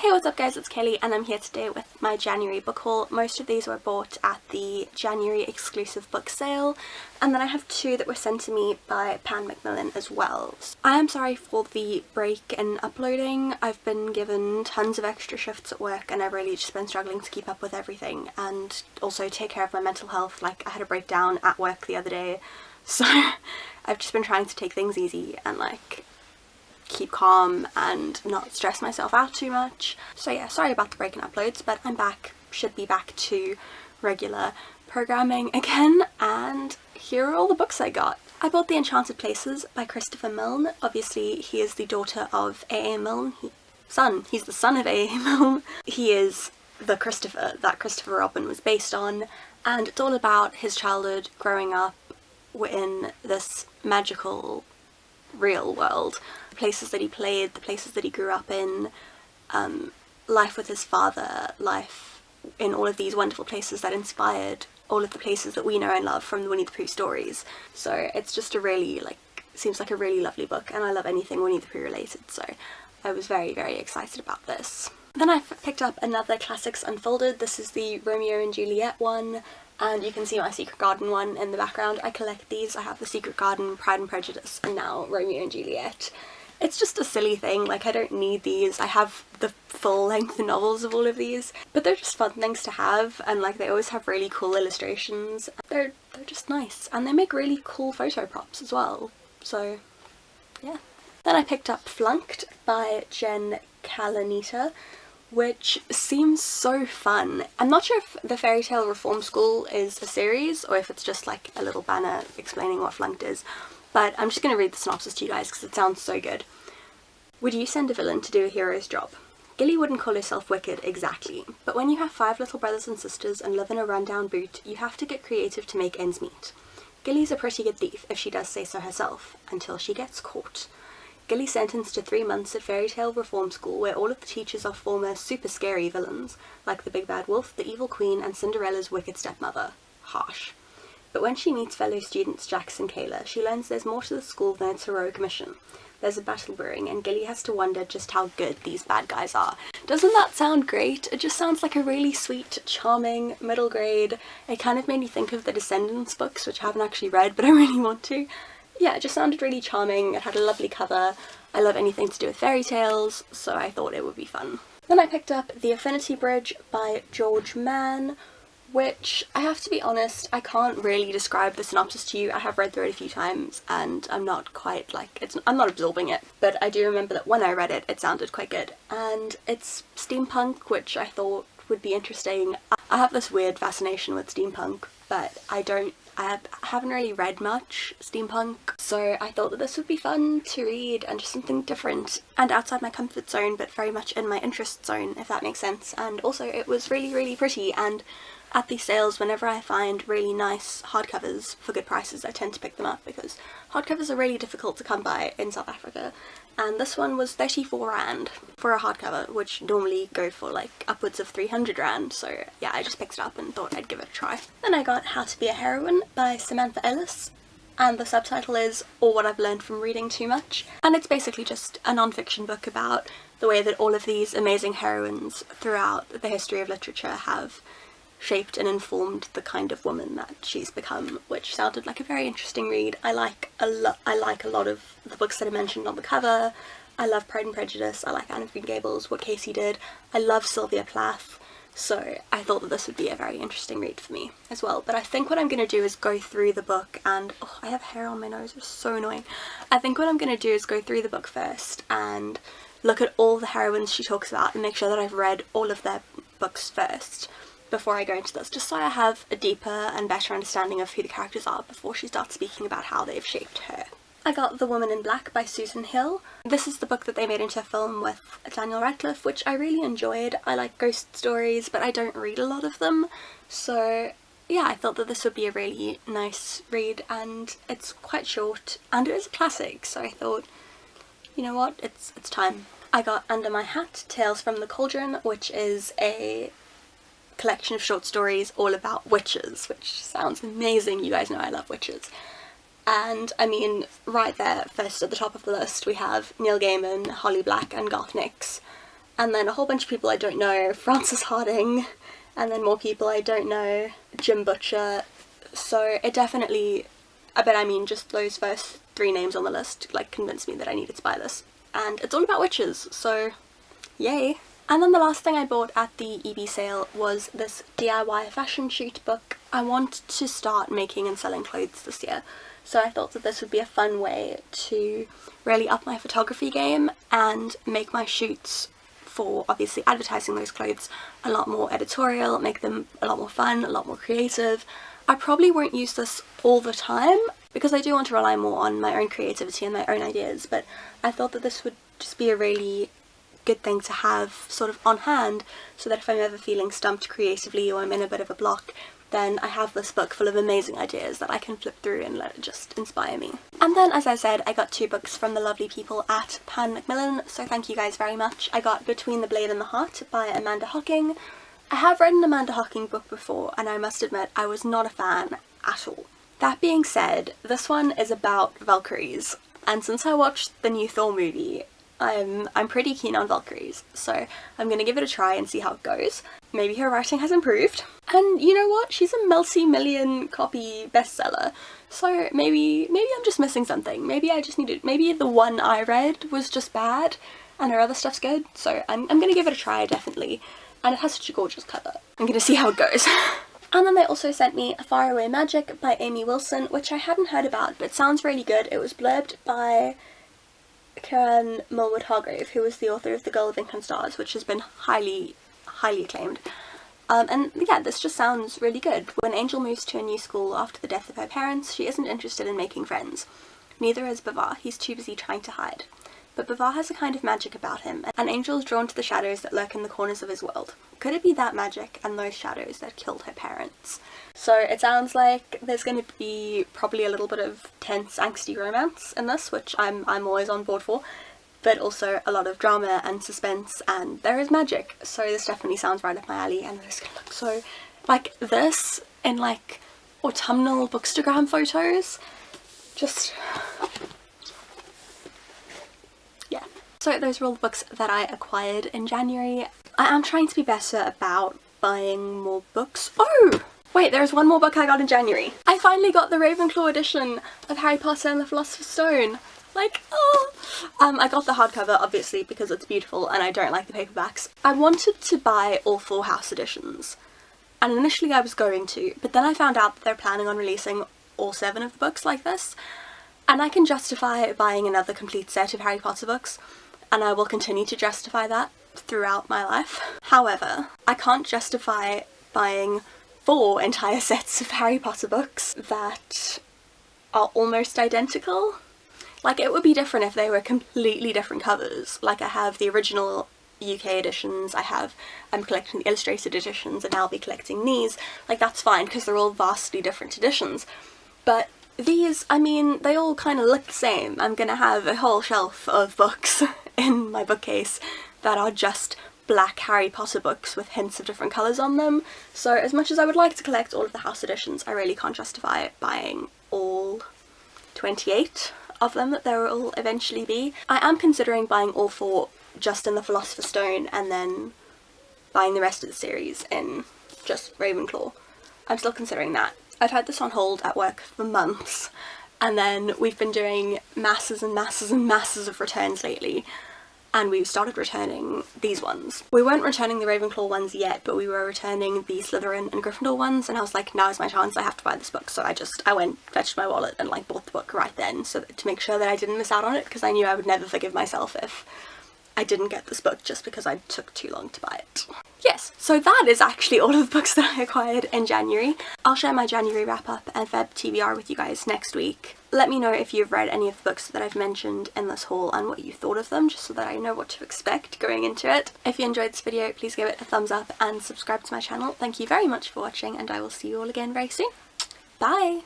Hey, what's up guys, it's Kelly and I'm here today with my January book haul. Most of these were bought at the January exclusive book sale, and then I have two that were sent to me by Pan MacMillan as well. I am sorry for the break in uploading. I've been given tons of extra shifts at work and I've really just been struggling to keep up with everything and also take care of my mental health. Like, I had a breakdown at work the other day, so I've just been trying to take things easy and like keep calm and not stress myself out too much. So yeah, sorry about the break in uploads, but I'm back, should be back to regular programming again, and here are all the books I got. I bought The Enchanted Places by Christopher Milne. Obviously he is the daughter of A.A. Milne, he's the son of A.A. Milne. He is the Christopher that Christopher Robin was based on, and it's all about his childhood growing up in this magical real world. The places that he played, the places that he grew up in, life with his father, life in all of these wonderful places that inspired all of the places that we know and love from the Winnie the Pooh stories. So it's just a really, seems like a really lovely book, and I love anything Winnie the Pooh related, so I was very, very excited about this. Then I picked up another Classics Unfolded. This is the Romeo and Juliet one, and you can see my Secret Garden one in the background. I collect these. I have the Secret Garden, Pride and Prejudice, and now Romeo and Juliet. It's just a silly thing, like I don't need these. I have the full-length novels of all of these, but they're just fun things to have, and like they always have really cool illustrations. They're just nice, and they make really cool photo props as well, so yeah. Then I picked up Flunked by Jen Kalanita, which seems so fun. I'm not sure if the Fairy Tale Reform School is a series or if it's just like a little banner explaining what Flunked is, but I'm just going to read the synopsis to you guys because it sounds so good. Would you send a villain to do a hero's job? Gilly wouldn't call herself wicked exactly, but when you have 5 little brothers and sisters and live in a rundown boot, you have to get creative to make ends meet. Gilly's a pretty good thief, if she does say so herself, until she gets caught. Gilly's sentenced to 3 months at Fairy Tale Reform School, where all of the teachers are former super scary villains, like the Big Bad Wolf, the Evil Queen, and Cinderella's wicked stepmother. Harsh. But when she meets fellow students Jax and Kayla, she learns there's more to the school than its heroic mission. There's a battle brewing, and Gilly has to wonder just how good these bad guys are. Doesn't that sound great? It just sounds like a really sweet, charming middle grade. It kind of made me think of the Descendants books, which I haven't actually read, but I really want to. Yeah, it just sounded really charming. It had a lovely cover. I love anything to do with fairy tales, so I thought it would be fun. Then I picked up The Affinity Bridge by George Mann, which, I have to be honest, I can't really describe the synopsis to you. I have read through it a few times and I'm not quite I'm not absorbing it, but I do remember that when I read it, it sounded quite good. And it's steampunk, which I thought would be interesting. I have this weird fascination with steampunk, but I haven't really read much steampunk, so I thought that this would be fun to read and just something different and outside my comfort zone, but very much in my interest zone, if that makes sense. And also it was really, really pretty, and at these sales, whenever I find really nice hardcovers for good prices, I tend to pick them up because hardcovers are really difficult to come by in South Africa. And this one was 34 rand for a hardcover, which normally go for like upwards of 300 rand, so yeah, I just picked it up and thought I'd give it a try. Then I got How to Be a Heroine by Samantha Ellis, and the subtitle is Or What I've Learned from Reading Too Much, and it's basically just a non-fiction book about the way that all of these amazing heroines throughout the history of literature have shaped and informed the kind of woman that she's become, which sounded like a very interesting read. I like a lot of the books that are mentioned on the cover. I love Pride and Prejudice, I like Anne of Green Gables, What Casey Did, I love Sylvia Plath, so I thought that this would be a very interesting read for me as well. But I think what I'm going to do is go through the book and, oh, I have hair on my nose, it's so annoying. I think what I'm going to do is go through the book first and look at all the heroines she talks about and make sure that I've read all of their books first before I go into this, just so I have a deeper and better understanding of who the characters are before she starts speaking about how they've shaped her. I got The Woman in Black by Susan Hill. This is the book that they made into a film with Daniel Radcliffe, which I really enjoyed. I like ghost stories, but I don't read a lot of them, so yeah, I thought that this would be a really nice read, and it's quite short, and it is a classic, so I thought, you know what, it's time. I got Under My Hat, Tales from the Cauldron, which is a collection of short stories all about witches, which sounds amazing. You guys know I love witches. And I mean, right there, first at the top of the list, we have Neil Gaiman, Holly Black and Garth Nix. and then a whole bunch of people I don't know, Frances Harding, and then more people I don't know, Jim Butcher. So it definitely, just those first 3 names on the list like convinced me that I needed to buy this. And it's all about witches, so yay. And then the last thing I bought at the EB sale was this DIY fashion shoot book. I want to start making and selling clothes this year, so I thought that this would be a fun way to really up my photography game and make my shoots for obviously advertising those clothes a lot more editorial, make them a lot more fun, a lot more creative. I probably won't use this all the time because I do want to rely more on my own creativity and my own ideas, but I thought that this would just be a really good thing to have sort of on hand, so that if I'm ever feeling stumped creatively or I'm in a bit of a block, then I have this book full of amazing ideas that I can flip through and let it just inspire me. And then, as I said, I got 2 books from the lovely people at Pan MacMillan, so thank you guys very much. I got Between the Blade and the Heart by Amanda Hocking. I have read an Amanda Hocking book before, and I must admit I was not a fan at all. That being said, this one is about Valkyries, and since I watched the new Thor movie, I'm pretty keen on Valkyries, so I'm gonna give it a try and see how it goes. Maybe her writing has improved. And you know what? She's a multi-million copy bestseller, so maybe I'm just missing something. Maybe I just needed, maybe the one I read was just bad and her other stuff's good, so I'm gonna give it a try, definitely. And it has such a gorgeous cover. I'm gonna see how it goes. And then they also sent me Faraway Magic by Amy Wilson, which I hadn't heard about, but sounds really good. It was blurbed by Karen Mulwood Hargrave, who was the author of The Girl of Ink and Stars, which has been highly acclaimed. And yeah, this just sounds really good. When Angel moves to a new school after the death of her parents, she isn't interested in making friends. Neither is Bavar, he's too busy trying to hide. But Bavar has a kind of magic about him, and Angel is drawn to the shadows that lurk in the corners of his world. Could it be that magic and those shadows that killed her parents? So it sounds like there's going to be probably a little bit of tense, angsty romance in this, which I'm always on board for, but also a lot of drama and suspense, and there is magic, so this definitely sounds right up my alley. And this can look so, like, this in like autumnal bookstagram photos, just yeah. So those were all the books that I acquired in January. I am trying to be better about buying more books. Oh! Wait, there's one more book I got in January. I finally got the Ravenclaw edition of Harry Potter and the Philosopher's Stone. Like, oh! I got the hardcover, obviously, because it's beautiful and I don't like the paperbacks. I wanted to buy all 4 house editions, and initially I was going to, but then I found out that they're planning on releasing all 7 of the books like this, and I can justify buying another complete set of Harry Potter books, and I will continue to justify that throughout my life. However, I can't justify buying 4 entire sets of Harry Potter books that are almost identical. Like, it would be different if they were completely different covers. Like, I have the original UK editions, I'm collecting the illustrated editions, and I'll be collecting these. Like, that's fine, because they're all vastly different editions. But these, I mean, they all kind of look the same. I'm gonna have a whole shelf of books in my bookcase that are just black Harry Potter books with hints of different colours on them. So as much as I would like to collect all of the house editions, I really can't justify buying all 28 of them that there will eventually be. I am considering buying all 4 just in the Philosopher's Stone and then buying the rest of the series in just Ravenclaw. I'm still considering that. I've had this on hold at work for months, and then we've been doing masses and masses and masses of returns lately, and we've started returning these ones. We weren't returning the Ravenclaw ones yet, but we were returning the Slytherin and Gryffindor ones, and I was like, now's my chance, I have to buy this book. So I went, fetched my wallet and like bought the book right then, so that, to make sure that I didn't miss out on it, because I knew I would never forgive myself if I didn't get this book just because I took too long to buy it. Yes, so that is actually all of the books that I acquired in January. I'll share my January wrap up and Feb TBR with you guys next week. Let me know if you've read any of the books that I've mentioned in this haul and what you thought of them, just so that I know what to expect going into it. If you enjoyed this video, please give it a thumbs up and subscribe to my channel. Thank you very much for watching, and I will see you all again very soon. Bye!